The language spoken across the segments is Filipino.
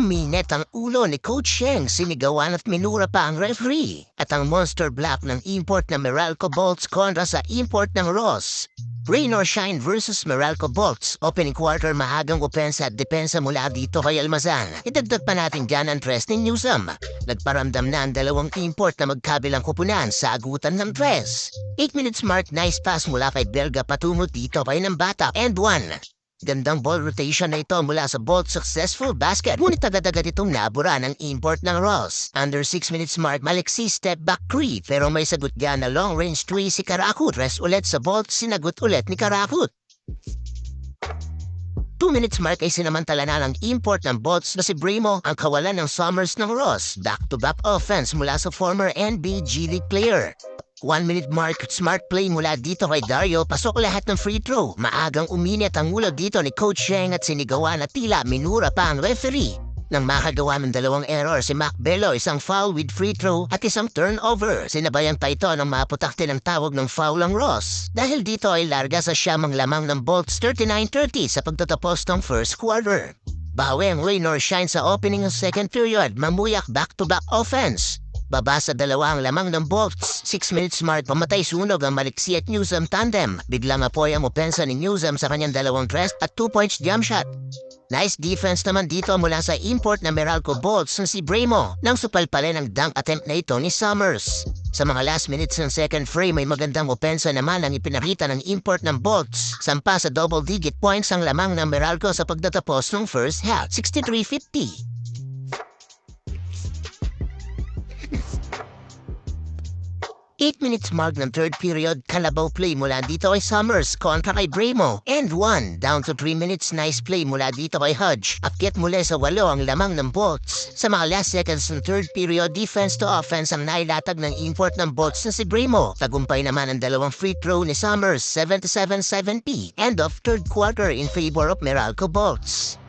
Uminit ang ulo ni Coach Yeng, sinigawan at minura pa ang referee. At ang monster block ng import na Meralco Bolts kontra sa import ng Ross. Rain or Shine versus Meralco Bolts. Opening quarter, mahagang opensa at depensa mula dito kay Almazan. Idagdag pa natin dyan ang tres ni Newsom. Nagparamdam na ang dalawang import na magkabilang kupunan sa agutan ng tres. 8 minutes mark, nice pass mula kay Belga patungo dito kay ng bata. And 1. Gandang ball rotation na ito mula sa Bolt successful basket. Ngunit agad-agad itong nabura ng import ng Ross. Under 6 minutes mark, maliksi step back 3 pero may sagot na long range 3 si Karakut. Rest ulit sa Bolt, sinagot ulit ni Karakut. 2 minutes mark ay sinamantala na ng import ng Bolts na si Brimo ang kawalan ng Summers ng Ross. Back-to-back offense mula sa former NBA G League player. 1 minute mark, smart play mula dito kay Dario, pasok lahat ng free throw. Maagang uminit ang ulo dito ni Coach Yeng at sinigawan na tila minura pa ang referee. Nang makagawa ng dalawang error si Mac Bello, isang foul with free throw at isang turnover. Sinabayan pa ito ng maputakte ng tawag ng foul ang Ross. Dahil dito ay larga sa siyamang lamang ng Bolts 39-30 sa pagtatapos ng first quarter. Bawi ang rain or shine sa opening ng second period, mamuyak back-to-back offense. Baba sa dalawang lamang ng Bolts. 6 minutes mark, pamatay sunog ang maliksi at Newsom tandem. Biglang apoy ang opensa ni Newsom sa kanyang dalawang tres at 2 points jump shot. Nice defense naman dito mula sa import na Meralco Bolts na si Bremo nang supalpalin ang dunk attempt na ito ni Summers. Sa mga last minutes ng second frame ay magandang opensa naman ang ipinakita ng import ng Bolts. Sampa sa double-digit points ang lamang ng Meralco sa pagtatapos ng first half, 63-50. 8 minutes mark ng third period, kalabaw play mula dito kay Summers kontra kay Bremo. And 1, down to 3 minutes, nice play mula dito kay Hudge. Akyat muli sa 8 ang lamang ng Bolts. Sa mga last seconds ng third period, defense to offense ang nailatag ng import ng Bolts na si Bremo. Tagumpay naman ang dalawang free throw ni Summers, 77-70. End of third quarter in favor of Meralco Bolts.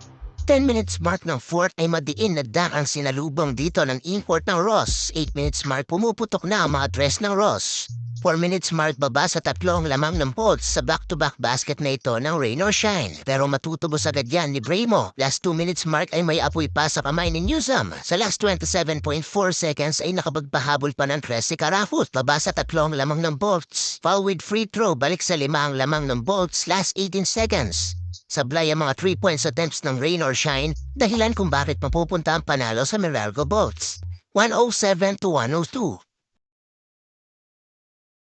10 minutes mark ng fourth ay madiin na dunk ang sinalubong dito ng import ng Ross. 8 minutes mark, pumuputok na ang mga tres ng Ross. 4 minutes mark, baba sa tatlong lamang ng Bolts sa back-to-back basket na ito ng rain or shine. Pero matutubos agad yan ni Bremo. Last 2 minutes mark ay may apoy pa sa kamay ni Newsom. Sa last 27.4 seconds ay nakapagpahabol pa ng tres si Karakut. Baba sa tatlong lamang ng Bolts. Foul with free throw, balik sa 5 ang lamang ng Bolts. Last 18 seconds. Sablay ang mga 3 points attempts ng rain or shine, dahilan kung bakit mapupunta ang panalo sa Meralco Bolts. 107-102.